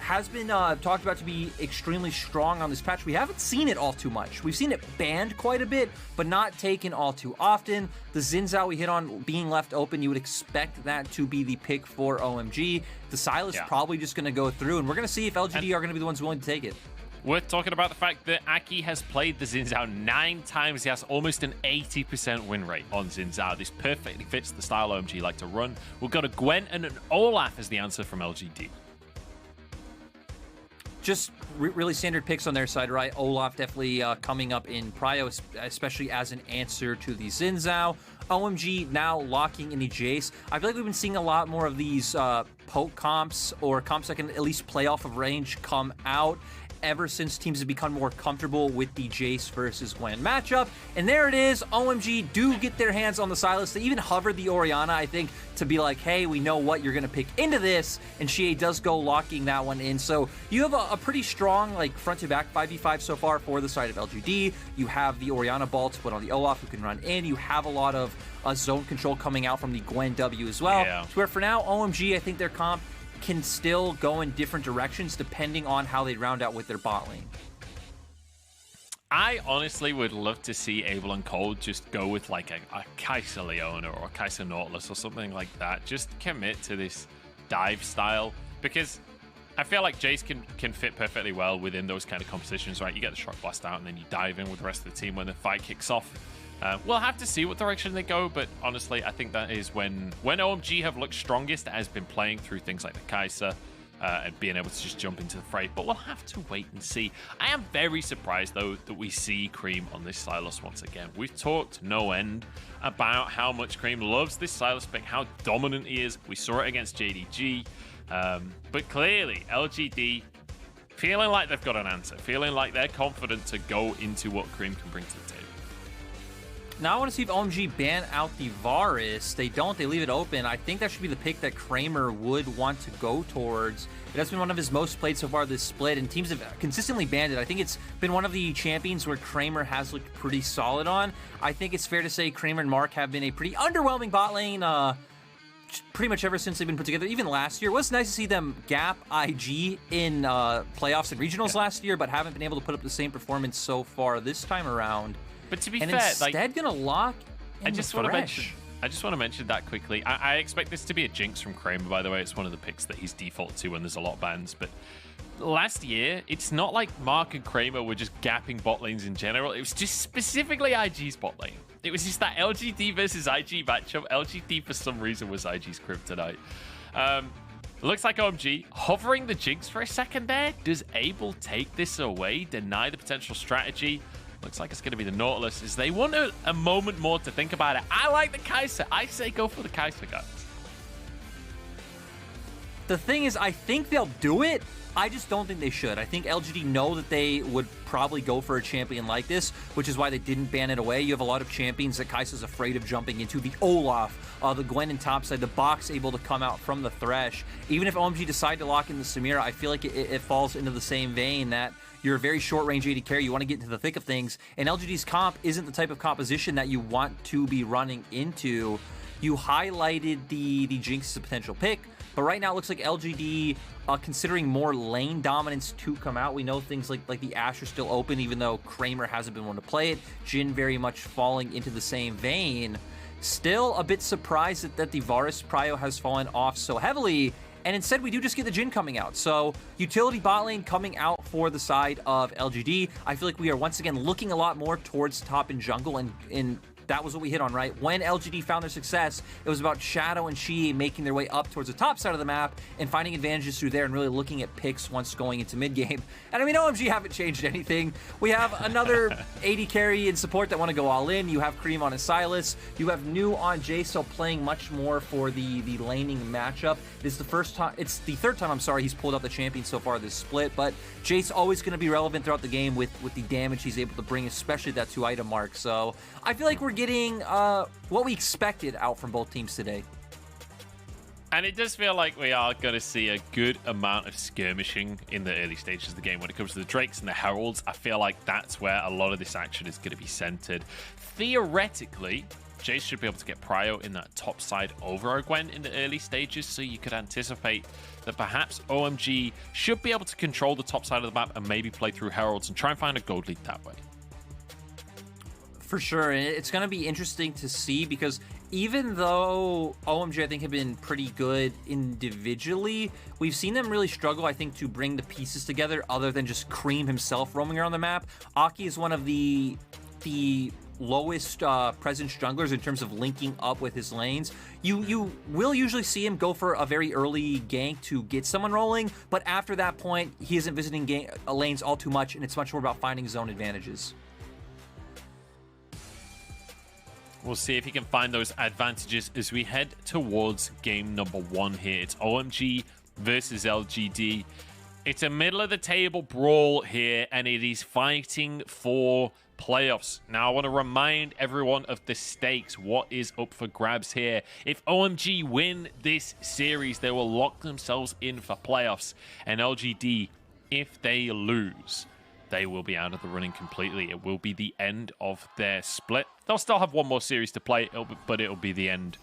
has been talked about to be extremely strong on this patch. We haven't seen it all too much. We've seen it banned quite a bit, but not taken all too often. The Xin Zhao we hit on being left open, you would expect that to be the pick for OMG. The Sylas probably just going to go through, and we're going to see if LGD are going to be the ones willing to take it. We're talking about the fact that Aki has played the Xin Zhao 9 times. He has almost an 80% win rate on Xin Zhao. This perfectly fits the style OMG like to run. We've got a Gwen and an Olaf as the answer from LGD. Just really standard picks on their side, right? Olaf definitely coming up in prio, especially as an answer to the Xin Zhao. OMG now locking in the Jayce. I feel like we've been seeing a lot more of these poke comps or comps that can at least play off of range come out ever since teams have become more comfortable with the Jayce versus Gwen matchup. And there it is. OMG do get their hands on the Sylas. They even hovered the Orianna, I think, to be like, hey, we know what you're going to pick into this. And Xiye does go locking that one in. So you have a pretty strong, like, front-to-back 5v5 so far for the side of LGD. You have the Orianna ball to put on the Olaf who can run in. You have a lot of zone control coming out from the Gwen W as well. Yeah. To where for now, OMG, I think their comp can still go in different directions depending on how they round out with their bot lane. I honestly would love to see Abel and Cold just go with like a Kai'Sa Leona or a Kai'Sa Nautilus or something like that. Just commit to this dive style, because I feel like Jayce can fit perfectly well within those kind of compositions, right? You get the Shock Blast out and then you dive in with the rest of the team when the fight kicks off. We'll have to see what direction they go, but honestly, I think that is when OMG have looked strongest, has been playing through things like the Kai'Sa and being able to just jump into the fray. But we'll have to wait and see. I am very surprised, though, that we see Creme on this Sylas once again. We've talked no end about how much Creme loves this Sylas pick, how dominant he is. We saw it against JDG. But clearly, LGD feeling like they've got an answer, feeling like they're confident to go into what Creme can bring to the table. Now I want to see if OMG ban out the Varus. They don't. They leave it open. I think that should be the pick that Kramer would want to go towards. It has been one of his most played so far this split, and teams have consistently banned it. I think it's been one of the champions where Kramer has looked pretty solid on. I think it's fair to say Kramer and Mark have been a pretty underwhelming bot lane pretty much ever since they've been put together. Even last year, it was nice to see them gap IG in playoffs and regionals last year, but haven't been able to put up the same performance so far this time around. But to be and fair, instead like, gonna lock in I just want to mention that quickly. I expect this to be a jinx from Kramer, by the way. It's one of the picks that he's default to when there's a lot of bans. But last year, it's not like Mark and Kramer were just gapping bot lanes in general. It was just specifically IG's bot lane. It was just that LGD versus IG matchup. LGD, for some reason, was IG's kryptonite. Looks like OMG hovering the jinx for a second there. Does Abel take this away, deny the potential strategy? Looks like it's going to be the Nautilus, as they want a moment more to think about it. I like the Kai'Sa. I say go for the Kai'Sa, guys. The thing is, I think they'll do it. I just don't think they should. I think LGD know that they would probably go for a champion like this, which is why they didn't ban it away. You have a lot of champions that Kai'Sa's afraid of jumping into. The Olaf, the Gwen in topside, the box able to come out from the Thresh. Even if OMG decide to lock in the Samira, I feel like it falls into the same vein that you're a very short-range AD carry. You want to get into the thick of things, and LGD's comp isn't the type of composition that you want to be running into. You highlighted the Jinx as a potential pick, but right now it looks like LGD considering more lane dominance to come out. We know things like the Ashe are still open, even though Kramer hasn't been one to play it. Jhin very much falling into the same vein. Still a bit surprised that the Varus prio has fallen off so heavily, and instead we do just get the Jhin coming out. So utility bot lane coming out for the side of LGD. I feel like we are once again looking a lot more towards top and jungle, and that was what we hit on, right? When LGD found their success, it was about Shadow and Xiye making their way up towards the top side of the map and finding advantages through there and really looking at picks once going into mid-game. And I mean, OMG haven't changed anything. We have another AD carry and support that want to go all in. You have Creme on a Sylas. You have New on Jayce, so playing much more for the laning matchup. It's the third time, I'm sorry, he's pulled out the champion so far this split, but Jayce always going to be relevant throughout the game with the damage he's able to bring, especially that 2-item mark. So I feel like we're getting what we expected out from both teams today. And it does feel like we are going to see a good amount of skirmishing in the early stages of the game. When it comes to the Drakes and the Heralds, I feel like that's where a lot of this action is going to be centered. Theoretically, Jayce should be able to get prio in that top side over a Gwen in the early stages, so you could anticipate that perhaps OMG should be able to control the top side of the map and maybe play through Heralds and try and find a gold lead that way. For sure, and it's going to be interesting to see because even though OMG, I think, have been pretty good individually, we've seen them really struggle, I think, to bring the pieces together other than just Creme himself roaming around the map. Aki is one of the lowest presence junglers in terms of linking up with his lanes. You will usually see him go for a very early gank to get someone rolling, but after that point, he isn't visiting lanes all too much, and it's much more about finding zone advantages. We'll see if he can find those advantages as we head towards game number 1 here. It's OMG versus LGD. It's a middle-of-the-table brawl here, and it is fighting for playoffs. Now, I want to remind everyone of the stakes. What is up for grabs here? If OMG win this series, they will lock themselves in for playoffs. And LGD, if they lose, they will be out of the running completely. It will be the end of their split. They'll still have one more series to play, but it'll be the end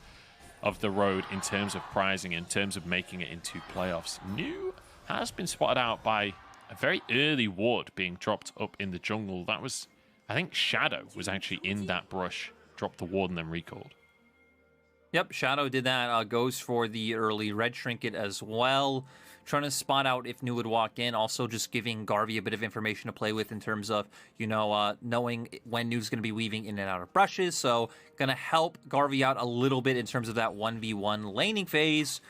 of the road in terms of prizing, in terms of making it into playoffs. New has been spotted out by a very early ward being dropped up in the jungle. That was, I think Shadow was actually in that brush, dropped the ward and then recalled. Yep, Shadow did that. Goes for the early red trinket as well. Trying to spot out if New would walk in. Also just giving Garvey a bit of information to play with in terms of, you know, knowing when New's going to be weaving in and out of brushes. So going to help Garvey out a little bit in terms of that 1v1 laning phase.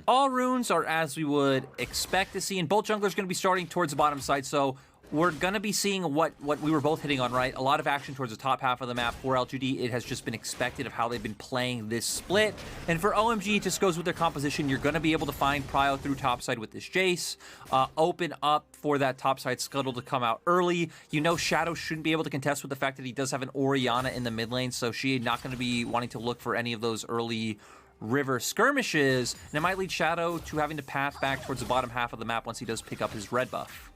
All runes are as we would expect to see. And both junglers going to be starting towards the bottom side. So we're going to be seeing what we were both hitting on, right? A lot of action towards the top half of the map. For LGD, it has just been expected of how they've been playing this split. And for OMG, it just goes with their composition. You're going to be able to find prio through topside with this Jayce. Open up for that topside scuttle to come out early. You know Shadow shouldn't be able to contest with the fact that he does have an Orianna in the mid lane, so Xiye not going to be wanting to look for any of those early river skirmishes. And it might lead Shadow to having to path back towards the bottom half of the map once he does pick up his red buff.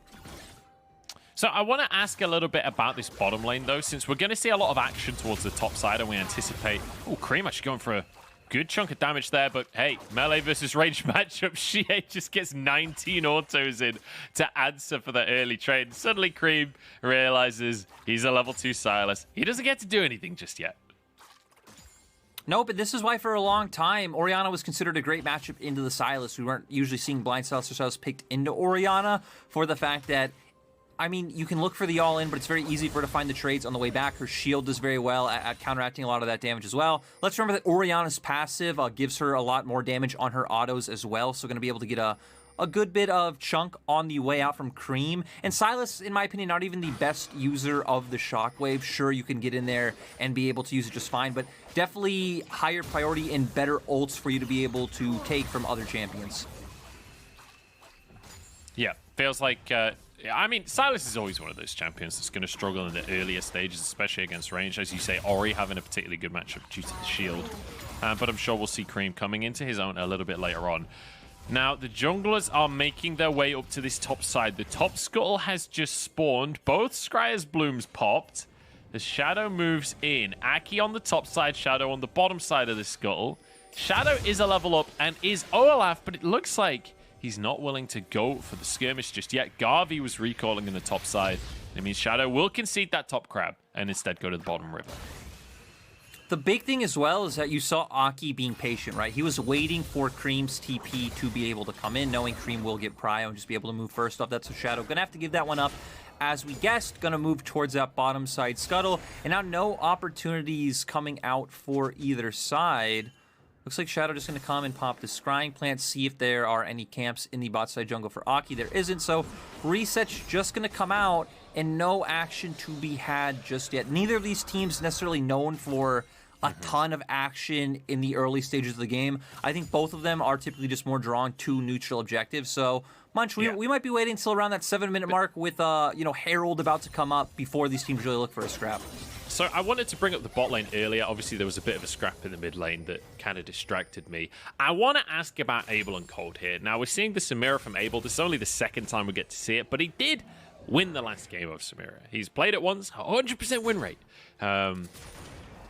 So I want to ask a little bit about this bottom lane, though, since we're going to see a lot of action towards the top side, and we anticipate... Oh, Creme actually going for a good chunk of damage there, but hey, melee versus range matchup, Xiye just gets 19 autos in to answer for the early trade. And suddenly Creme realizes he's a level 2 Sylas. He doesn't get to do anything just yet. No, but this is why for a long time, Orianna was considered a great matchup into the Sylas. We weren't usually seeing blind Sylas or Sylas picked into Orianna for the fact that, I mean, you can look for the all-in, but it's very easy for her to find the trades on the way back. Her shield does very well at counteracting a lot of that damage as well. Let's remember that Orianna's passive gives her a lot more damage on her autos as well, so going to be able to get a good bit of chunk on the way out from Creme. And Sylas, in my opinion, not even the best user of the Shockwave. Sure, you can get in there and be able to use it just fine, but definitely higher priority and better ults for you to be able to take from other champions. Yeah, feels like... I mean, Sylas is always one of those champions that's going to struggle in the earlier stages, especially against range. As you say, Ori having a particularly good matchup due to the shield. But I'm sure we'll see Creme coming into his own a little bit later on. Now, the junglers are making their way up to this top side. The top scuttle has just spawned. Both Scryer's blooms popped. The Shadow moves in. Aki on the top side, Shadow on the bottom side of the scuttle. Shadow is a level up and is Olaf, but it looks like he's not willing to go for the skirmish just yet. Garvey was recalling in the top side. It means Shadow will concede that top crab and instead go to the bottom river. The big thing as well is that you saw Aki being patient, right? He was waiting for Creme's TP to be able to come in, knowing Creme will get prio and just be able to move first off. That's a Shadow. Gonna have to give that one up. As we guessed, gonna move towards that bottom side scuttle. And now no opportunities coming out for either side. Looks like Shadow just going to come and pop the scrying plant, see if there are any camps in the bot side jungle for Aki. There isn't, so reset's just going to come out and no action to be had just yet. Neither of these teams necessarily known for a ton of action in the early stages of the game. I think both of them are typically just more drawn to neutral objectives. So, Munch, we might be waiting until around that 7-minute mark with, you know, Herald about to come up before these teams really look for a scrap. So I wanted to bring up the bot lane earlier. Obviously, there was a bit of a scrap in the mid lane that kind of distracted me. I want to ask about Abel and Cold here. Now, we're seeing the Samira from Abel. This is only the second time we get to see it, but he did win the last game of Samira. He's played it once, 100% win rate.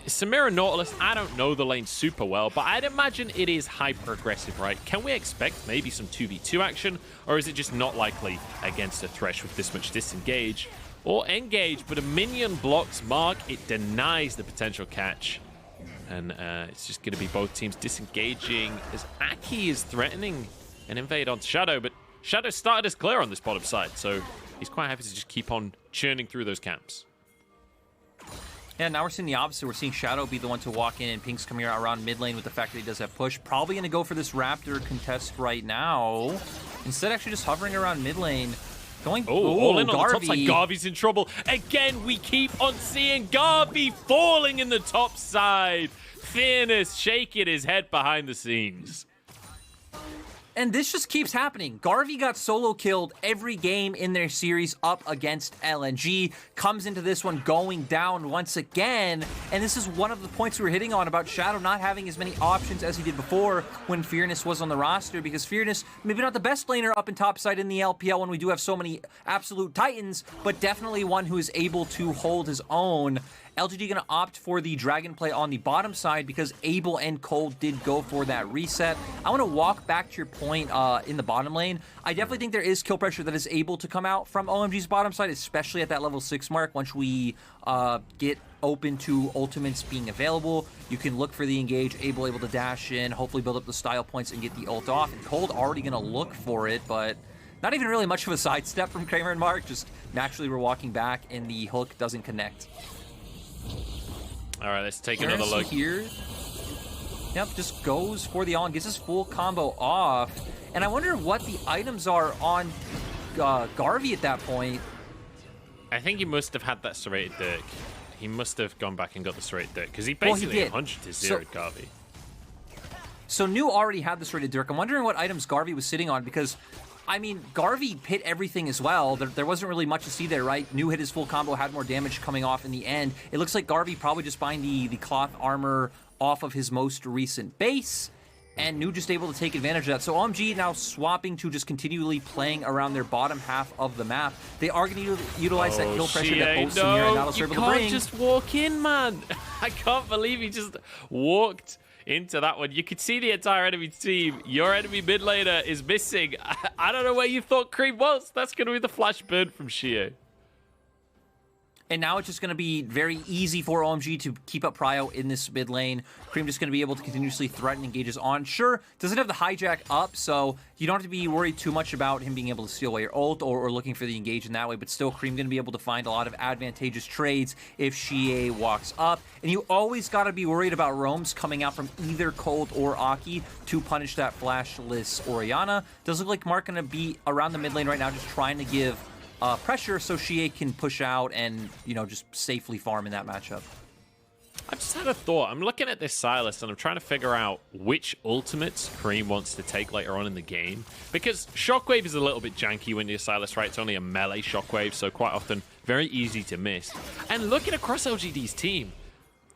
Samira Nautilus, I don't know the lane super well, but I'd imagine it is hyper-aggressive, right? Can we expect maybe some 2v2 action, or is it just not likely against a Thresh with this much disengage? Or engage, but a minion blocks Mark, it denies the potential catch. And it's just going to be both teams disengaging as Aki is threatening an invade onto Shadow, but Shadow started as clear on this bottom side, so he's quite happy to just keep on churning through those camps. Yeah, now we're seeing the opposite. We're seeing Shadow be the one to walk in, and Pink's coming around mid lane with the fact that he does have push. Probably going to go for this Raptor contest right now. Instead, actually just hovering around mid lane. Going all in on Garvey. the top side. Garvey's in trouble. Again, we keep on seeing Garvey falling in the top side. Fearness shaking his head behind the scenes. And this just keeps happening. Garvey got solo killed every game in their series up against LNG. Comes into this one going down once again. And this is one of the points we were hitting on about Shadow not having as many options as he did before when Fearness was on the roster. Because Fearness, maybe not the best laner up in topside in the LPL when we do have so many absolute titans, but definitely one who is able to hold his own. LGD going to opt for the Dragon play on the bottom side because Abel and Cold did go for that reset. I want to walk back to your point in the bottom lane. I definitely think there is kill pressure that is able to come out from OMG's bottom side, especially at that level 6 mark. Once we get open to ultimates being available, you can look for the engage, able to dash in, hopefully build up the style points and get the ult off. And Cold already going to look for it, but not even really much of a sidestep from Kramer and Mark. Just naturally we're walking back and the hook doesn't connect. All right, let's take another look here. Yep, just goes for the on, gets his full combo off. And I wonder what the items are on Garvey at that point. I think he must have had that serrated Dirk. He must have gone back and got the serrated Dirk because he basically 100-0 Garvey. So New already had the serrated Dirk. I'm wondering what items Garvey was sitting on because, I mean, Garvey hit everything as well. There wasn't really much to see there, right? New hit his full combo, had more damage coming off in the end. It looks like Garvey probably just buying the cloth armor off of his most recent base, and New just able to take advantage of that. So OMG now swapping to just continually playing around their bottom half of the map. They are going to utilize that kill pressure that both Samira and Nautilus are able to bring. You can't just walk in, man. I can't believe he just walked into that one. You could see the entire enemy team. Your enemy mid laner is missing. I don't know where you thought Creme was. That's going to be the flash burn from Xiye. And now it's just going to be very easy for OMG to keep up prio in this mid lane. Creme just going to be able to continuously threaten engages on. Sure, doesn't have the hijack up, so you don't have to be worried too much about him being able to steal away your ult or looking for the engage in that way, but still Creme going to be able to find a lot of advantageous trades if Xiye walks up. And you always got to be worried about roams coming out from either Cold or Aki to punish that flashless Orianna. Does look like Mark going to be around the mid lane right now just trying to give pressure so Xiye can push out and, you know, just safely farm in that matchup. I just had a thought. I'm looking at this Sylas and I'm trying to figure out which ultimates Creme wants to take later on in the game. Because Shockwave is a little bit janky when you're Sylas, right? It's only a melee Shockwave, so quite often very easy to miss. And looking across LGD's team,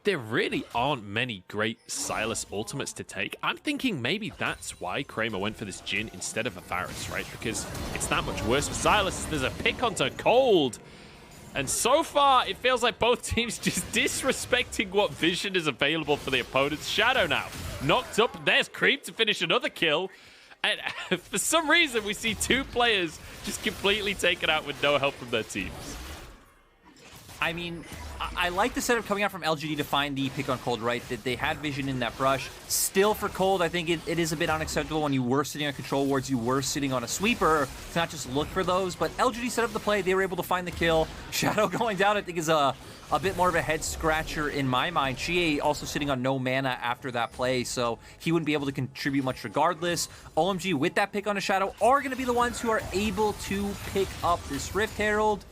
there really aren't many great Sylas ultimates to take. I'm thinking maybe that's why Kramer went for this Jhin instead of a Varus, right? Because it's that much worse for Sylas. There's a pick onto Cold. And so far, it feels like both teams just disrespecting what vision is available for the opponent's Shadow now. Knocked up. There's Creme to finish another kill. And for some reason, we see two players just completely taken out with no help from their teams. I mean, I like the setup coming out from LGD to find the pick on Cold, right? That they had vision in that brush. Still for Cold, I think it is a bit unacceptable when you were sitting on control wards, you were sitting on a sweeper to not just look for those. But LGD set up the play, they were able to find the kill. Shadow going down, I think, is a bit more of a head scratcher in my mind. Xiye also sitting on no mana after that play, so he wouldn't be able to contribute much regardless. OMG with that pick on a Shadow are going to be the ones who are able to pick up this Rift Herald.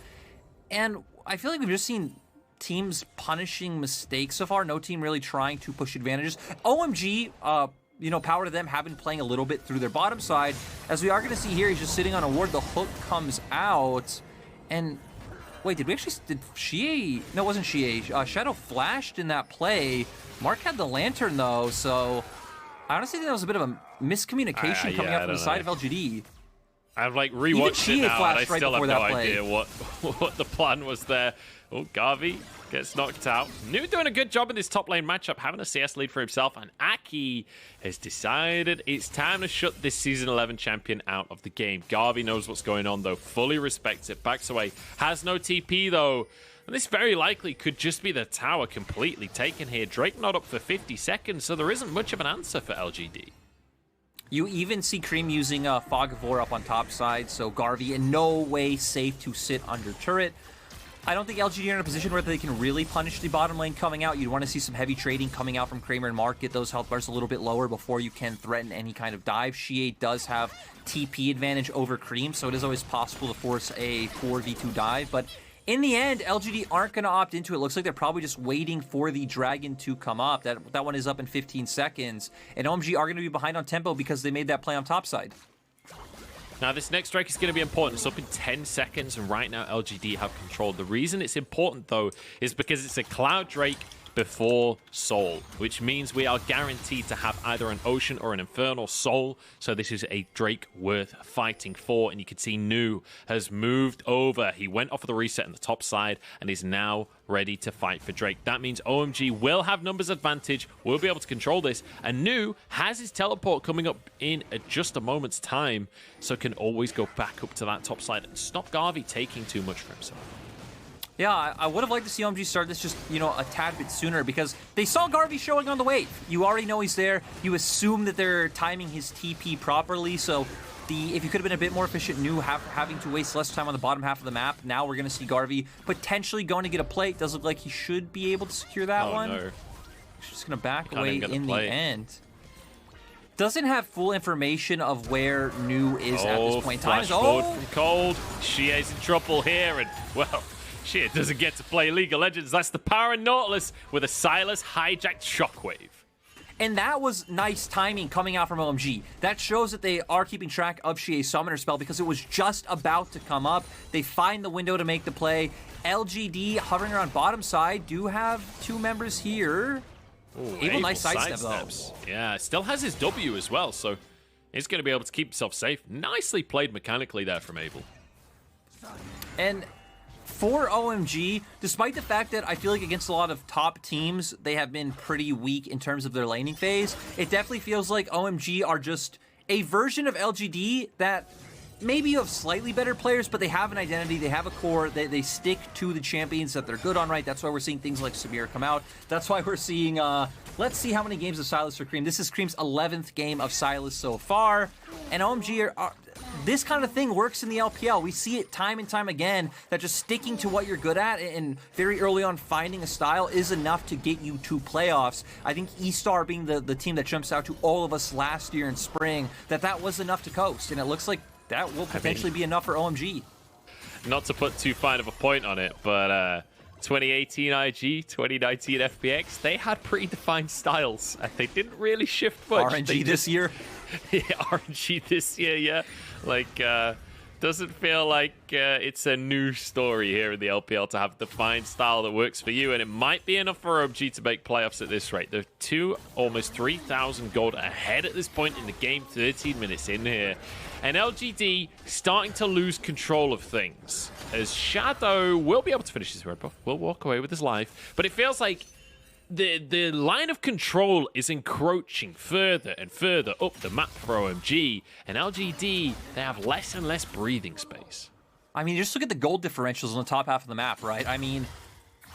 And I feel like we've just seen teams punishing mistakes so far. No team really trying to push advantages. OMG, you know, power to them, have been playing a little bit through their bottom side. As we are going to see here, he's just sitting on a ward. The hook comes out. And wait, did Xiye? No, it wasn't Xiye. Shadow flashed in that play. Mark had the lantern, though, so I honestly think that was a bit of a miscommunication coming out from the side of LGD. I've like rewatched it now, and I right still have no play. idea what the plan was there. Oh, Garvey gets knocked out. Nu doing a good job in this top lane matchup, having a CS lead for himself, and Aki has decided it's time to shut this Season 11 champion out of the game. Garvey knows what's going on, though, fully respects it, backs away, has no TP, though. And this very likely could just be the tower completely taken here. Drake not up for 50 seconds, so there isn't much of an answer for LGD. You even see Creme using Fog of War up on top side, so Garvey in no way safe to sit under turret. I don't think LGD are in a position where they can really punish the bottom lane coming out. You'd want to see some heavy trading coming out from Kramer and Mark, get those health bars a little bit lower before you can threaten any kind of dive. Xiye does have TP advantage over Creme, so it is always possible to force a 4v2 dive, but in the end, LGD aren't going to opt into it. Looks like they're probably just waiting for the dragon to come up. That one is up in 15 seconds. And OMG are going to be behind on tempo because they made that play on top side. Now, this next strike is going to be important. It's up in 10 seconds, and right now, LGD have control. The reason it's important, though, is because it's a Cloud Drake before Soul, which means we are guaranteed to have either an Ocean or an Infernal Soul. So this is a Drake worth fighting for, and you can see Nu has moved over. He went off of the reset on the top side and is now ready to fight for Drake. That means OMG will have numbers advantage, will be able to control this, and Nu has his teleport coming up in just a moment's time, so can always go back up to that top side and stop Garvey taking too much for himself. Yeah, I would have liked to see OMG start this just, a tad bit sooner because they saw Garvey showing on the wave. You already know he's there. You assume that they're timing his TP properly, so if you could have been a bit more efficient, Nu having to waste less time on the bottom half of the map. Now we're going to see Garvey potentially going to get a plate. Does look like he should be able to secure that one. No. He's just going to back away in the end. Doesn't have full information of where Nu is at this point in time. From Cold. Xiye's in trouble here, and, well, Xiye doesn't get to play League of Legends. That's the power in Nautilus with a Sylas hijacked Shockwave. And that was nice timing coming out from OMG. That shows that they are keeping track of Xiye's summoner spell because it was just about to come up. They find the window to make the play. LGD hovering around bottom side do have two members here. Ooh, Abel, nice sidestep though. Yeah, still has his W as well, so he's going to be able to keep himself safe. Nicely played mechanically there from Abel. And for OMG, despite the fact that I feel like against a lot of top teams, they have been pretty weak in terms of their laning phase, it definitely feels like OMG are just a version of LGD that maybe you have slightly better players, but they have an identity, they have a core, they stick to the champions that they're good on, right? That's why we're seeing things like Samira come out. That's why we're seeing, let's see how many games of Sylas for Creme. This is Creme's 11th game of Sylas so far, and OMG this kind of thing works in the LPL. We see it time and time again that just sticking to what you're good at and very early on finding a style is enough to get you to playoffs. I think E-Star being the team that jumps out to all of us last year in spring, that was enough to coast, and it looks like that will potentially be enough for OMG. Not to put too fine of a point on it, but 2018 IG, 2019 FPX, they had pretty defined styles, and they didn't really shift much. RNG this year? Yeah, RNG this year, yeah. Like, doesn't feel like it's a new story here in the LPL to have a defined style that works for you, and it might be enough for OMG to make playoffs at this rate. They're almost 3,000 gold ahead at this point in the game, 13 minutes in here. And LGD starting to lose control of things, as Shadow will be able to finish his red buff, will walk away with his life, but it feels like the line of control is encroaching further and further up the map for OMG, and LGD, they have less and less breathing space. I mean, just look at the gold differentials on the top half of the map, right? I mean,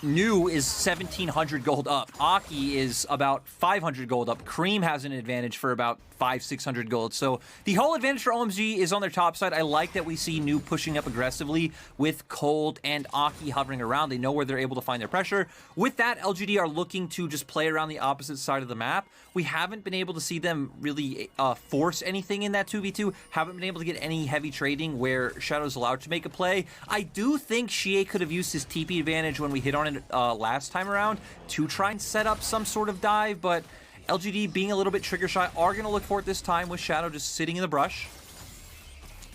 Nu is 1,700 gold up. Aki is about 500 gold up. Creme has an advantage for about 500-600 gold. So the whole advantage for OMG is on their top side. I like that we see Nu pushing up aggressively with Cold and Aki hovering around. They know where they're able to find their pressure. With that, LGD are looking to just play around the opposite side of the map. We haven't been able to see them really force anything in that 2v2. Haven't been able to get any heavy trading where Shadow's allowed to make a play. I do think Xiye could have used his TP advantage when we hit on it last time around to try and set up some sort of dive, but LGD being a little bit trigger shy are going to look for it this time with Shadow just sitting in the brush.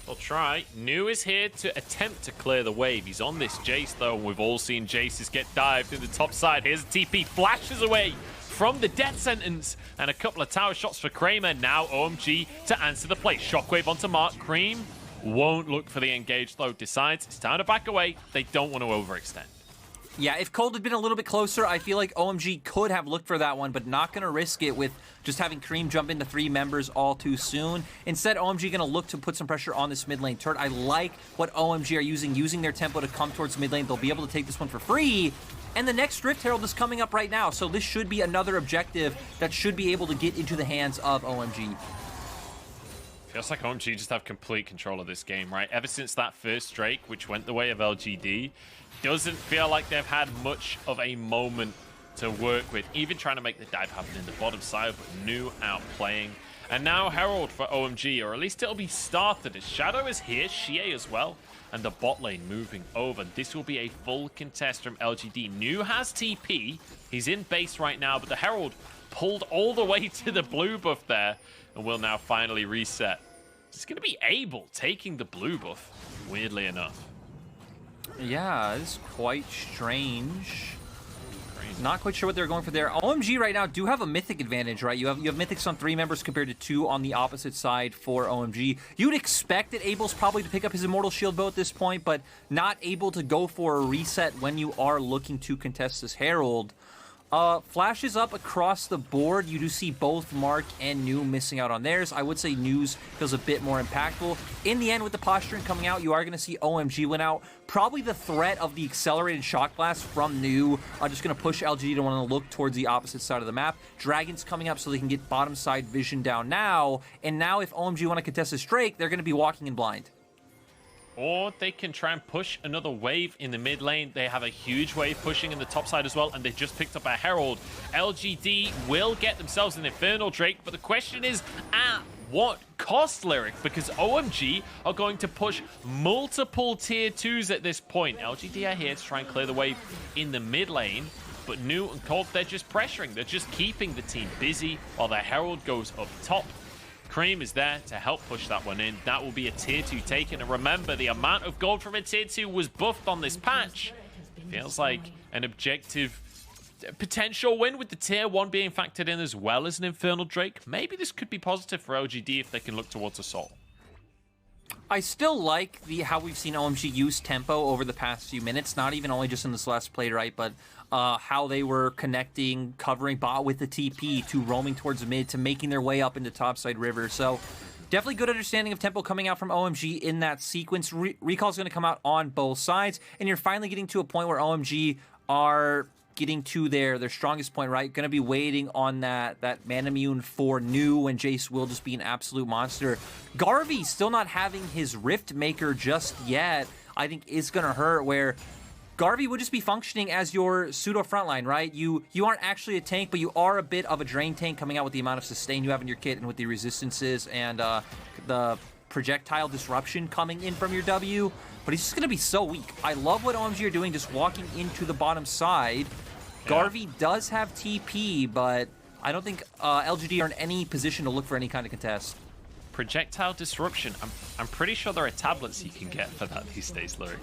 They'll try. Nu is here to attempt to clear the wave. He's on this Jayce though, and we've all seen Jayce's get dived in the top side. Here's a TP, flashes away from the death sentence, and a couple of tower shots for Kramer. Now OMG to answer the play. Shockwave onto Mark. Creme Won't look for the engage though. Decides it's time to back away. They don't want to overextend. Yeah, if Cold had been a little bit closer, I feel like OMG could have looked for that one, but not going to risk it with just having Creme jump into 3 members all too soon. Instead, OMG going to look to put some pressure on this mid lane turret. I like what OMG are using their tempo to come towards mid lane. They'll be able to take this one for free. And the next Rift Herald is coming up right now, so this should be another objective that should be able to get into the hands of OMG. Feels like OMG just have complete control of this game, right? Ever since that first Drake, which went the way of LGD, doesn't feel like they've had much of a moment to work with. Even trying to make the dive happen in the bottom side, but new outplaying. And now Herald for OMG, or at least it'll be started as Shadow is here, Xiye as well, and the bot lane moving over. This will be a full contest from LGD. New has TP, he's in base right now, but the Herald pulled all the way to the blue buff there, and will now finally reset. It's going to be Abel taking the blue buff, weirdly enough. Yeah, it's quite strange. Not quite sure what they're going for there. OMG right now do have a mythic advantage, right? You have mythics on 3 members compared to 2 on the opposite side for OMG. You'd expect that Abel's probably to pick up his Immortal Shield bow at this point, but not able to go for a reset when you are looking to contest this Herald. Flashes up across the board. You do see both Mark and New missing out on theirs. I would say News feels a bit more impactful. In the end, with the posturing coming out, you are going to see OMG win out. Probably the threat of the accelerated shock blast from New just going to push LGD to want to look towards the opposite side of the map. Dragon's coming up so they can get bottom side vision down now. And now if OMG want to contest this Drake, they're going to be walking in blind. Or they can try and push another wave in the mid lane. They have a huge wave pushing in the top side as well, and they just picked up a Herald. LGD will get themselves an Infernal Drake, but the question is, at what cost, Lyric? Because OMG are going to push multiple tier 2s at this point. LGD are here to try and clear the wave in the mid lane, but New and Colt, they're just pressuring. They're just keeping the team busy while the Herald goes up top. Creme is there to help push that one in. That will be a tier 2 taken. And remember, the amount of gold from a tier 2 was buffed on this patch. Feels like an objective potential win with the tier 1 being factored in as well as an Infernal Drake. Maybe this could be positive for LGD if they can look towards Assault. I still like how we've seen OMG use tempo over the past few minutes, not even only just in this last play, right, but how they were connecting, covering bot with the TP, to roaming towards the mid, to making their way up into topside river. So definitely good understanding of tempo coming out from OMG in that sequence. Recall's going to come out on both sides, and you're finally getting to a point where OMG are getting to their strongest point, right? Going to be waiting on that man immune for New, when Jayce will just be an absolute monster. Garvey still not having his Rift Maker just yet, I think is going to hurt, where Garvey would just be functioning as your pseudo frontline, right? You aren't actually a tank, but you are a bit of a drain tank coming out with the amount of sustain you have in your kit and with the resistances and the projectile disruption coming in from your W. But he's just going to be so weak. I love what OMG are doing, just walking into the bottom side. Yeah. Garvey does have TP, but I don't think LGD are in any position to look for any kind of contest. Projectile disruption. I'm pretty sure there are tablets you can get for that these days, Lyric.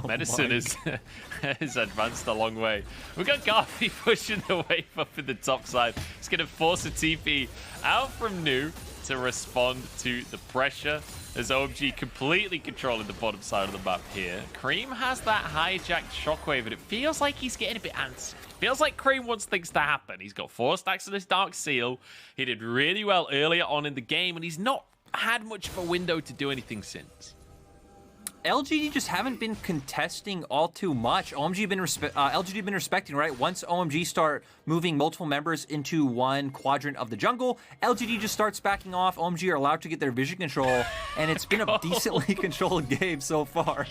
Medicine is advanced a long way. We've got Garvey pushing the wave up in the top side. It's going to force a TP out from New to respond to the pressure, as OMG completely controlling the bottom side of the map here. Creme has that hijacked shockwave, and it feels like he's getting a bit antsy. Feels like Creme wants things to happen. He's got 4 stacks of this Dark Seal. He did really well earlier on in the game, and he's not had much of a window to do anything since. LGD just haven't been contesting all too much. LGD have been respecting, right? Once OMG start moving multiple members into one quadrant of the jungle, LGD just starts backing off. OMG are allowed to get their vision control, and it's been a decently controlled game so far.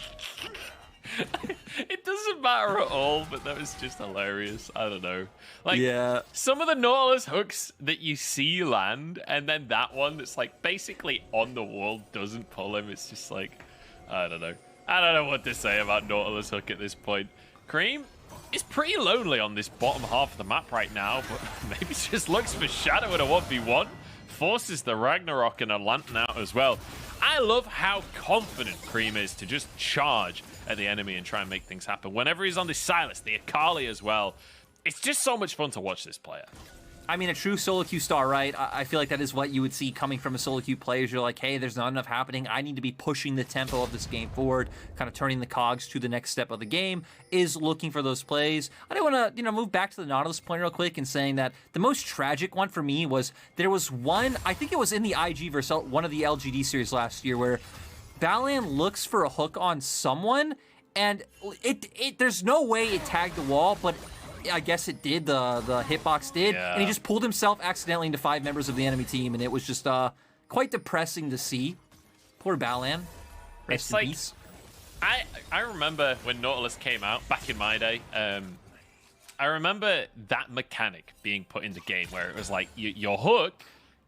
It doesn't matter at all, but that was just hilarious. I don't know. Like, yeah, some of the Nautilus hooks that you see land, and then that one that's like basically on the wall doesn't pull him. It's just like, I don't know. I don't know what to say about Nautilus hook at this point. Creme is pretty lonely on this bottom half of the map right now, but maybe just looks for Shadow in a 1v1. Forces the Ragnarok and a Lantern out as well. I love how confident Creme is to just charge at the enemy and try and make things happen. Whenever he's on the Sylas, the Akali as well, it's just so much fun to watch this player. I mean, a true solo queue star, right? I feel like that is what you would see coming from a solo queue player. You're like, hey, there's not enough happening. I need to be pushing the tempo of this game forward, kind of turning the cogs to the next step of the game, is looking for those plays. I do want to, move back to the Nautilus point real quick and saying that the most tragic one for me was there was one, I think it was in the IG versus one of the LGD series last year, where Balan looks for a hook on someone, and there's no way it tagged the wall, but I guess it did, the hitbox did, and he just pulled himself accidentally into 5 members of the enemy team, and it was just quite depressing to see. Poor Balan. Rest in peace. I remember when Nautilus came out back in my day, I remember that mechanic being put into game where it was like your hook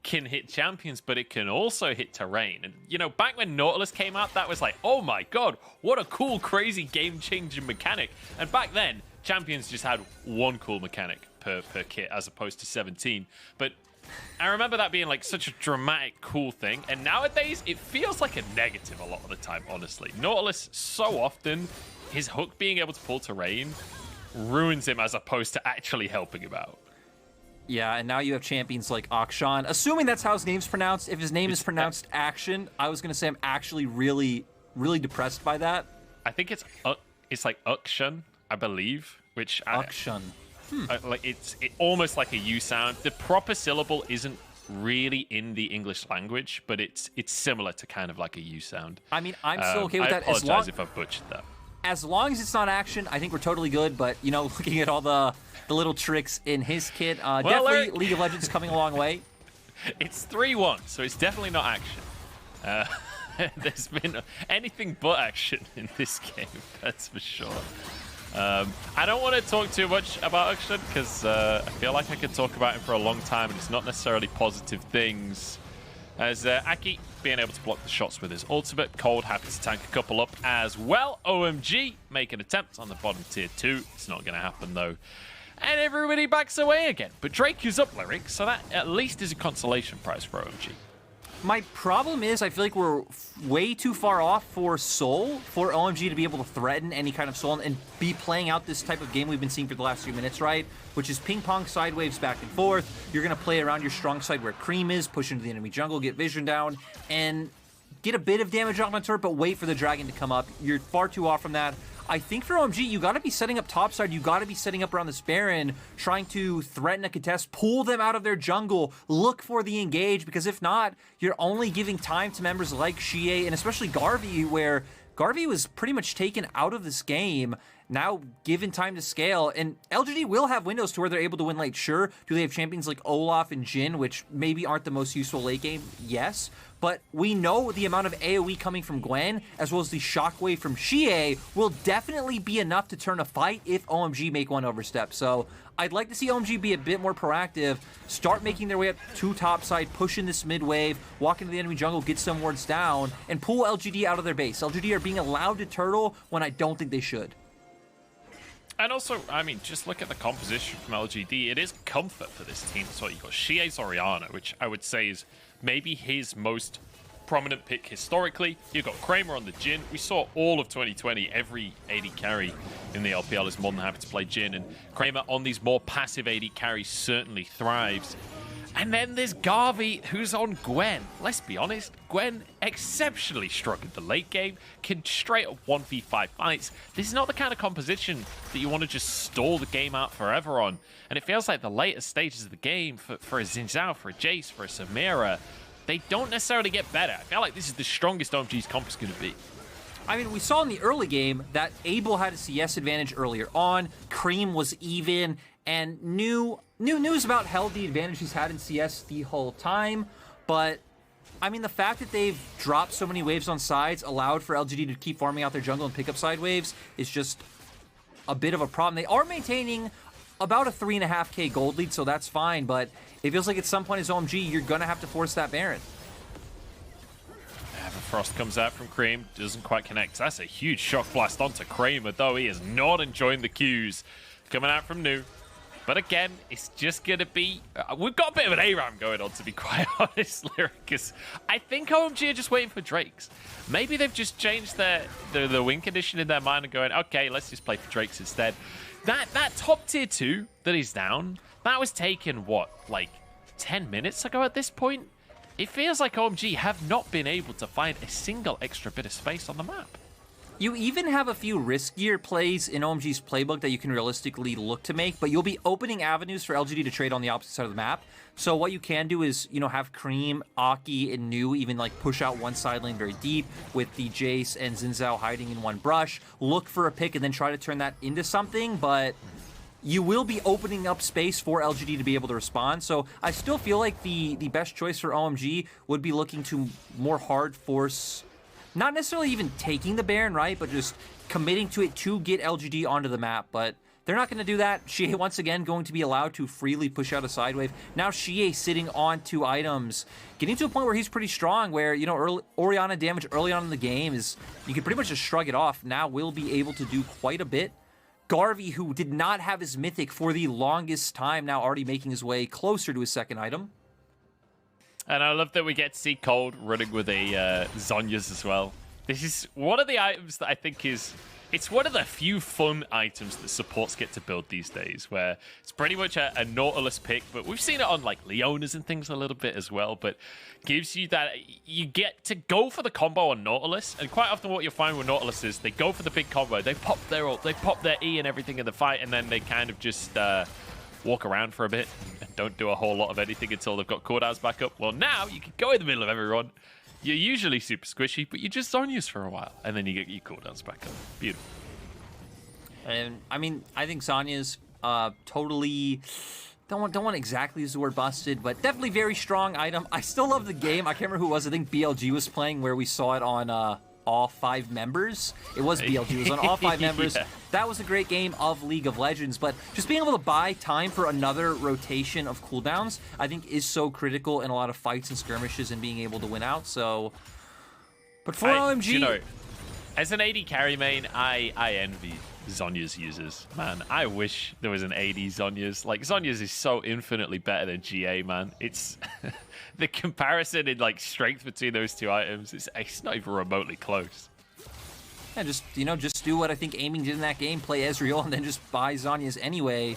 can hit champions, but it can also hit terrain. And, back when Nautilus came out, that was like, oh my god, what a cool, crazy, game-changing mechanic. And back then, champions just had one cool mechanic per kit as opposed to 17. But I remember that being like such a dramatic, cool thing. And nowadays, it feels like a negative a lot of the time, honestly. Nautilus, so often, his hook being able to pull terrain ruins him as opposed to actually helping him out. Yeah, and now you have champions like Akshan. Assuming that's how his name's pronounced. If his name is pronounced Action, I was going to say I'm actually really, really depressed by that. I think it's like Akshan, I believe, which Akshan. Like it's almost like a U sound. The proper syllable isn't really in the English language, but it's similar to kind of like a U sound. I mean, I'm still okay with that. I apologize if I butchered that. As long as it's not Action, I think we're totally good. But looking at all the little tricks in his kit, definitely Eric, League of Legends coming a long way. It's 3-1, so it's definitely not Action. There's been anything but action in this game, that's for sure. I don't want to talk too much about Action because I feel like I could talk about him for a long time, and it's not necessarily positive things. As Aki being able to block the shots with his ultimate, Cold happy to tank a couple up as well. OMG make an attempt on the bottom tier 2. It's not going to happen though. And everybody backs away again. But Drake is up, Lyric, so that at least is a consolation prize for OMG. My problem is I feel like we're way too far off for Soul, for OMG to be able to threaten any kind of Soul and be playing out this type of game we've been seeing for the last few minutes, right? Which is ping-pong side waves back and forth. You're going to play around your strong side where Creme is, push into the enemy jungle, get vision down, and get a bit of damage on the turret, but wait for the dragon to come up. You're far too off from that. I think for OMG, you got to be setting up topside. You got to be setting up around this Baron, trying to threaten a contest, pull them out of their jungle, look for the engage, because if not, you're only giving time to members like Xiye and especially Garvey, where Garvey was pretty much taken out of this game, now given time to scale. And LGD will have windows to where they're able to win late. Sure, do they have champions like Olaf and Jhin, which maybe aren't the most useful late game? Yes. But we know the amount of AoE coming from Gwen, as well as the shockwave from Xiye, will definitely be enough to turn a fight if OMG make one overstep. So I'd like to see OMG be a bit more proactive, start making their way up to topside, push in this mid wave, walk into the enemy jungle, get some wards down, and pull LGD out of their base. LGD are being allowed to turtle when I don't think they should. And also, I mean, just look at the composition from LGD. It is comfort for this team. So you've got Xiye's Orianna, which I would say is maybe his most prominent pick historically. You've got Kramer on the Jhin. We saw all of 2020, every AD carry in the LPL is more than happy to play Jhin, and Kramer on these more passive AD carries certainly thrives. And then there's Garvey, who's on Gwen. Let's be honest, Gwen exceptionally strong in the late game, can straight up 1v5 fights. This is not the kind of composition that you want to just stall the game out forever on. And it feels like the later stages of the game for a Xin Zhao, for a Jayce, for a Samira, they don't necessarily get better. I feel like this is the strongest OMG's comp is going to be. I mean, we saw in the early game that Abel had a CS advantage earlier on, Creme was even, and new news about held the advantage he's had in CS the whole time, but I mean, the fact that they've dropped so many waves on sides, allowed for LGD to keep farming out their jungle and pick up side waves, is just a bit of a problem. They are maintaining about a 3.5k gold lead, so that's fine, but it feels like at some point as OMG, you're going to have to force that Baron. Frost comes out from Creme, doesn't quite connect. That's a huge shock blast onto Kramer, though. He is not enjoying the Qs coming out from New. But again, it's just going to be... we've got a bit of an ARAM going on, to be quite honest, Lyric, because I think OMG are just waiting for Drakes. Maybe they've just changed the win condition in their mind and going, okay, let's just play for Drakes instead. That top tier 2 that is down, That was taken, what, like 10 minutes ago at this point? It feels like OMG have not been able to find a single extra bit of space on the map. You even have a few riskier plays in OMG's playbook that you can realistically look to make, but you'll be opening avenues for LGD to trade on the opposite side of the map. So what you can do is, you know, have Creme, Aki, and Nu even like push out one side lane very deep with the Jayce and Xin Zhao hiding in one brush, look for a pick and then try to turn that into something, but you will be opening up space for LGD to be able to respond. So I still feel like the best choice for OMG would be looking to more hard force, not necessarily even taking the Baron, right? But just committing to it to get LGD onto the map. But they're not going to do that. Xiye, once again, going to be allowed to freely push out a side wave. Now Xiye sitting on 2 items, getting to a point where he's pretty strong, where, you know, Orianna damage early on in the game is, you can pretty much just shrug it off. Now will be able to do quite a bit. Garvey, who did not have his mythic for the longest time, now already making his way closer to his second item. And I love that we get to see Cold running with a Zhonya's as well. This is one of the items that I think is... It's one of the few fun items that supports get to build these days, where it's pretty much a Nautilus pick, but we've seen it on like Leonas and things a little bit as well, but gives you that... You get to go for the combo on Nautilus, and quite often what you'll find with Nautilus is they go for the big combo, they pop their ult, they pop their E and everything in the fight, and then they kind of just... walk around for a bit and don't do a whole lot of anything until they've got cooldowns back up. Well, now you can go in the middle of everyone. You're usually super squishy, but you just Zhonya's for a while, and then you get your cooldowns back up. Beautiful. And I mean, I think Zhonya's totally... Don't want to exactly use the word busted, but definitely very strong item. I still love the game. I can't remember who it was. I think BLG was playing where we saw it on... all 5 members. It was BLG. It was on all 5 members. Yeah. That was a great game of League of Legends, but just being able to buy time for another rotation of cooldowns, I think is so critical in a lot of fights and skirmishes and being able to win out. So, but for OMG... You know, as an AD carry main, I envy Zhonya's users. Man, I wish there was an AD Zhonya's. Like, Zhonya's is so infinitely better than GA, man. It's... the comparison in like strength between those 2 items, it's not even remotely close. Yeah, just, you know, just do what I think Aiming did in that game, play Ezreal, and then just buy Zhonya's anyway.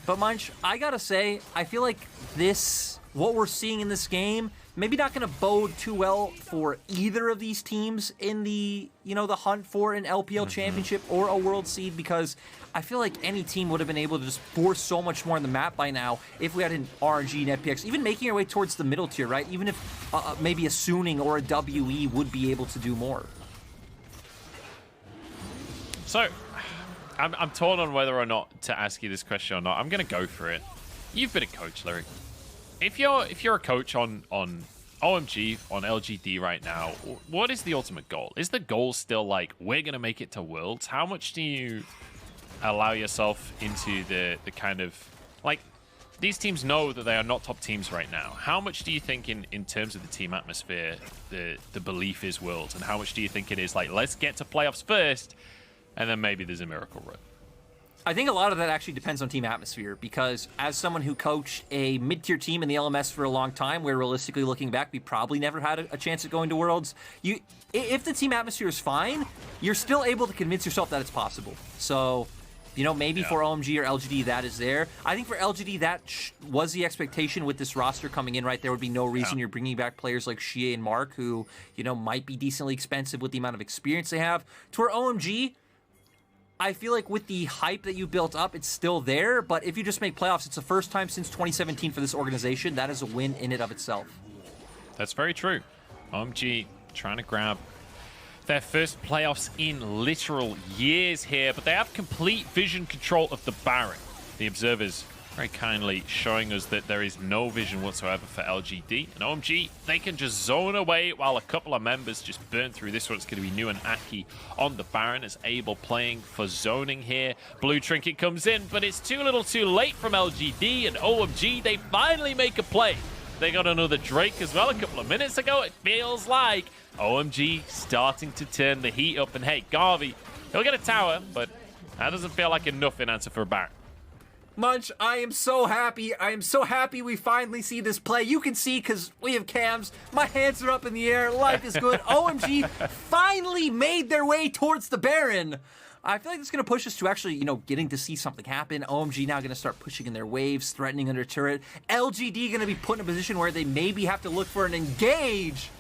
But Munch, I gotta say, I feel like this, what we're seeing in this game, maybe not gonna bode too well for either of these teams in the, you know, the hunt for an LPL championship or a world seed, because I feel like any team would have been able to just force so much more on the map by now if we had an RNG and FPX, even making our way towards the middle tier, right? Even if maybe a Suning or a WE would be able to do more. So, I'm torn on whether or not to ask you this question or not. I'm going to go for it. You've been a coach, Lyric. If you're a coach on OMG, on LGD right now, what is the ultimate goal? Is the goal still like, we're going to make it to Worlds? How much do you allow yourself into the kind of, like, these teams know that they are not top teams right now. How much do you think in terms of the team atmosphere, the belief is Worlds? And how much do you think it is like, let's get to playoffs first, and then maybe there's a miracle run? I think a lot of that actually depends on team atmosphere, because as someone who coached a mid-tier team in the LMS for a long time, where realistically looking back, we probably never had a chance at going to Worlds, if the team atmosphere is fine, you're still able to convince yourself that it's possible. So, you know, maybe for OMG or LGD that is there. I think for LGD that was the expectation with this roster coming in, right? There would be no reason you're bringing back players like Xiye and Mark, who, you know, might be decently expensive with the amount of experience they have. To where OMG, I feel like with the hype that you built up, it's still there, but if you just make playoffs, it's the first time since 2017 for this organization. That is a win in and of itself. That's very true. OMG trying to grab their first playoffs in literal years here, but they have complete vision control of the Baron. The observers very kindly showing us that there is no vision whatsoever for LGD. And OMG, they can just zone away while a couple of members just burn through this one. It's going to be Nu and Aki on the Baron, as Abel playing for zoning here. Blue Trinket comes in, but it's too little too late from LGD, and OMG, they finally make a play. They got another Drake as well a couple of minutes ago. It feels like OMG starting to turn the heat up. And hey, Garvey, he'll get a tower, but that doesn't feel like enough in answer for a Baron. Munch, I am so happy. I am so happy we finally see this play. You can see, because we have cams, my hands are up in the air. Life is good. OMG finally made their way towards the Baron. I feel like it's going to push us to actually, getting to see something happen. OMG now going to start pushing in their waves, threatening under turret. LGD going to be put in a position where they maybe have to look for an engage.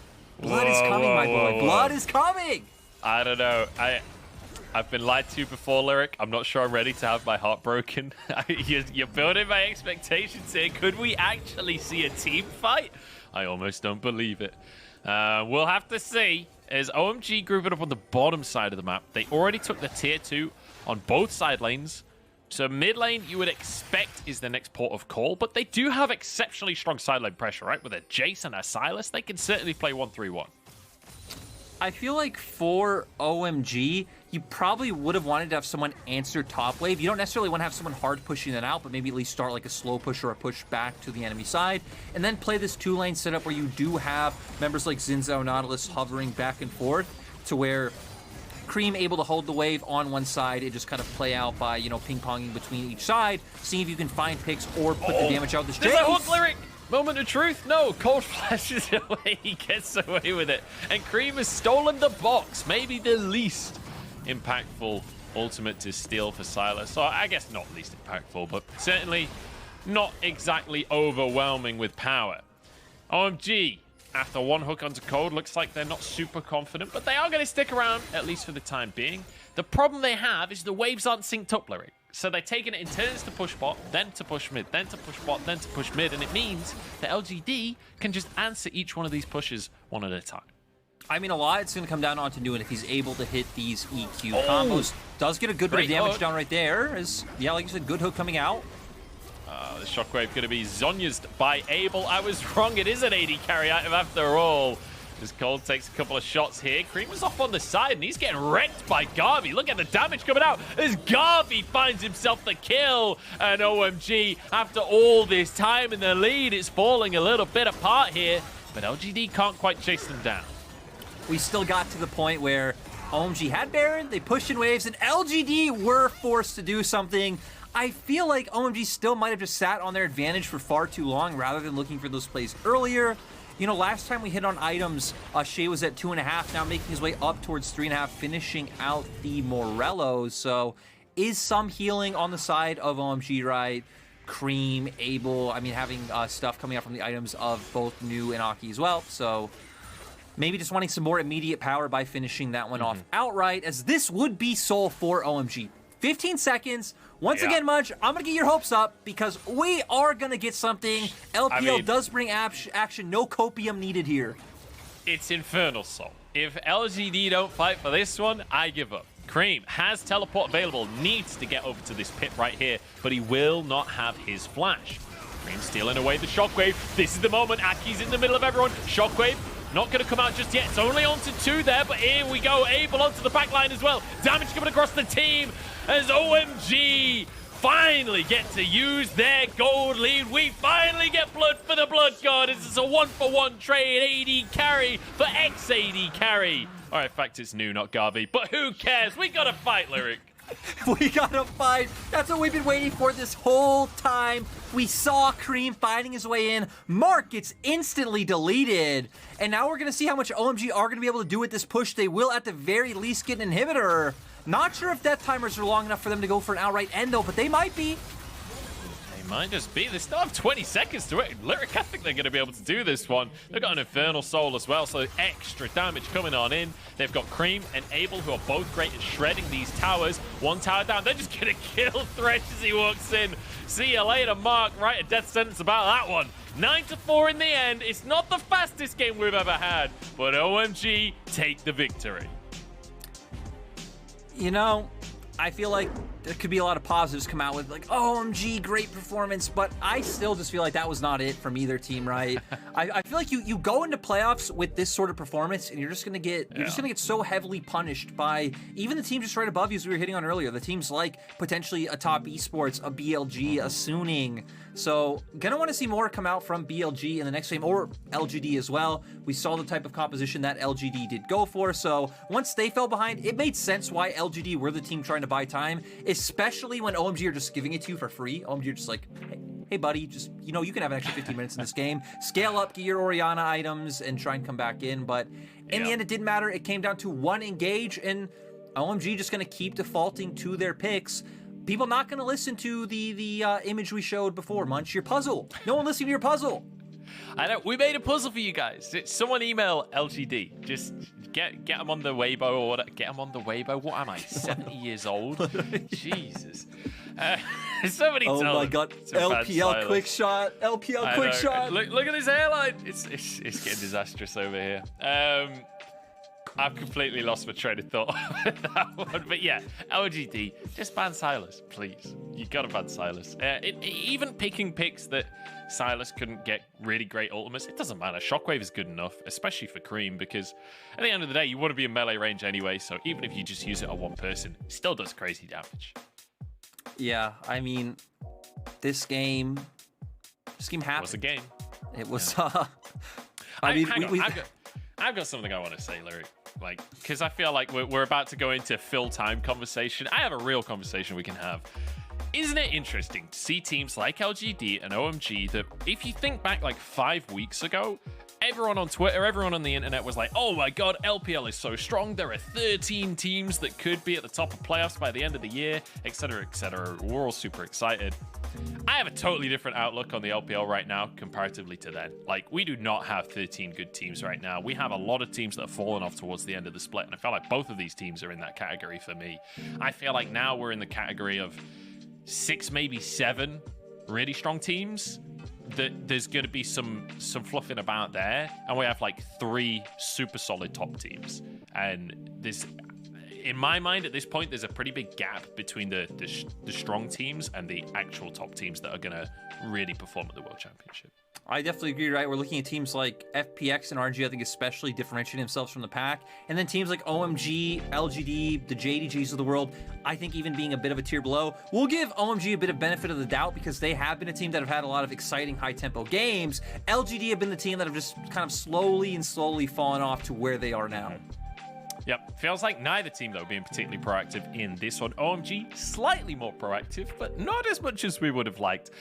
Blood is coming, my boy. Blood is coming. I don't know. I've been lied to before, Lyric. I'm not sure I'm ready to have my heart broken. You're building my expectations here. Could we actually see a team fight? I almost don't believe it. We'll have to see. As OMG grouping up on the bottom side of the map, they already took the tier 2 on both side lanes. So mid lane, you would expect is the next port of call, but they do have exceptionally strong side lane pressure, right? With a Jayce and a Sylas, they can certainly play 1-3-1. I feel like for OMG, you probably would have wanted to have someone answer top wave. You don't necessarily want to have someone hard pushing it out, but maybe at least start like a slow push or a push back to the enemy side, and then play this 2-lane setup where you do have members like Xin Zhao, Nautilus hovering back and forth to where Creme able to hold the wave on one side and just kind of play out by, ping-ponging between each side, seeing if you can find picks or put the damage out with this Jayce. There's a hook, Lyric! Moment of truth? No, Cold flashes away. He gets away with it. And Creme has stolen the box. Maybe the least impactful ultimate to steal for Sylas. So I guess not least impactful, but certainly not exactly overwhelming with power. OMG, after one hook onto Cold, looks like they're not super confident, but they are going to stick around, at least for the time being. The problem they have is the waves aren't synced up, Lyric. So they're taking it in turns to push bot, then to push mid, then to push bot, then to push mid, and it means that LGD can just answer each one of these pushes one at a time. I mean, a lot it's going to come down on to Nguyen if he's able to hit these EQ combos. Does get a good bit of damage down right there. Yeah, like you said, good hook coming out. The shockwave going to be Zonya's by Abel. I was wrong. It is an AD carry item after all. As Cold takes a couple of shots here. Creme is off on the side, and he's getting wrecked by Garvey. Look at the damage coming out as Garvey finds himself the kill. And OMG, after all this time in the lead, it's falling a little bit apart here. But LGD can't quite chase them down. We still got to the point where OMG had Baron, they pushed in waves, and LGD were forced to do something. I feel like OMG still might have just sat on their advantage for far too long rather than looking for those plays earlier. Last time we hit on items, Xiye was at 2.5, now making his way up towards 3.5, finishing out the Morellos. So is some healing on the side of OMG, right? Creme, Abel, having stuff coming out from the items of both New and Aki as well. So maybe just wanting some more immediate power by finishing that one off outright, as this would be soul for OMG. 15 seconds. Once again, Munch, I'm going to get your hopes up because we are going to get something. LPL does bring action. No copium needed here. It's Infernal Soul. If LGD don't fight for this one, I give up. Creme has teleport available, needs to get over to this pit right here, but he will not have his flash. Creme stealing away the shockwave. This is the moment. Aki's in the middle of everyone. Shockwave not going to come out just yet. It's only on to 2 there, but here we go. Abel onto the back line as well. Damage coming across the team as OMG finally get to use their gold lead. We finally get blood for the blood god. This is a 1-for-1 trade. AD carry for ex-AD carry. All right, in fact, it's New, not Garvey, but who cares? We got to fight, Lyric. We gotta fight. That's what we've been waiting for this whole time. We saw Creme finding his way in. Mark gets instantly deleted. And now we're gonna see how much OMG are gonna be able to do with this push. They will at the very least get an inhibitor. Not sure if death timers are long enough for them to go for an outright end though, but they might be. Might just be. They still have 20 seconds to it. Lyric, I think they're going to be able to do this one. They've got an Infernal Soul as well, so extra damage coming on in. They've got Creme and Abel, who are both great at shredding these towers. One tower down. They're just going to kill Thresh as he walks in. See you later, Mark. Write a death sentence about that one. 9-4 in the end. It's not the fastest game we've ever had, but OMG take the victory. I feel like there could be a lot of positives come out with, like, OMG, great performance, but I still just feel like that was not it from either team, right? I feel like you go into playoffs with this sort of performance, and you're just gonna get so heavily punished by even the teams just right above you, as we were hitting on earlier. The teams like potentially a top esports, a BLG, a Suning. So gonna want to see more come out from BLG in the next game, or LGD as well. We saw the type of composition that LGD did go for, so once they fell behind, it made sense why LGD were the team trying to buy time, especially when OMG are just giving it to you for free. OMG are just like, hey buddy, just, you can have an extra 15 minutes in this game. Scale up, get your Orianna items, and try and come back in. But in the end, it didn't matter. It came down to one engage, and OMG just going to keep defaulting to their picks. People not going to listen to the image we showed before, Munch. Your puzzle. No one listening to your puzzle. I know. We made a puzzle for you guys. Someone email LGD. Just get them on the Weibo or whatever. Get them on the Weibo. What am I, 70 years old? Jesus. Somebody tell Oh my God. LPL quick shot. LPL quick shot. Look at his hairline. It's getting disastrous over here. I've completely lost my train of thought with that one. But yeah, LGD, just ban Sylas, please. You gotta ban Sylas. Even picking picks that Sylas couldn't get really great ultimates, it doesn't matter. Shockwave is good enough, especially for Creme, because at the end of the day, you want to be in melee range anyway, so even if you just use it on one person, it still does crazy damage. Yeah, I mean, this game happened. It was a game. It was, yeah. I've got something I want to say, Lyric. Like, because I feel like we're about to go into full time conversation. I have a real conversation we can have. Isn't it interesting to see teams like LGD and OMG that, if you think back like 5 weeks ago, everyone on Twitter, everyone on the internet was like, oh my God, LPL is so strong. There are 13 teams that could be at the top of playoffs by the end of the year, etc., etc. We're all super excited. I have a totally different outlook on the LPL right now comparatively to then. Like, we do not have 13 good teams right now. We have a lot of teams that have fallen off towards the end of the split, and I feel like both of these teams are in that category for me. I feel like now we're in the category of 6, maybe 7 really strong teams. That there's going to be some fluffing about there, and we have like 3 super solid top teams. And this, in my mind, at this point, there's a pretty big gap between the strong teams and the actual top teams that are going to really perform at the World Championship. I definitely agree, right? We're looking at teams like FPX and RNG, I think, especially differentiating themselves from the pack. And then teams like OMG, LGD, the JDGs of the world, I think even being a bit of a tier below. We'll give OMG a bit of benefit of the doubt because they have been a team that have had a lot of exciting high-tempo games. LGD have been the team that have just kind of slowly fallen off to where they are now. Yep, feels like neither team, though, being particularly proactive in this one. OMG, slightly more proactive, but not as much as we would have liked.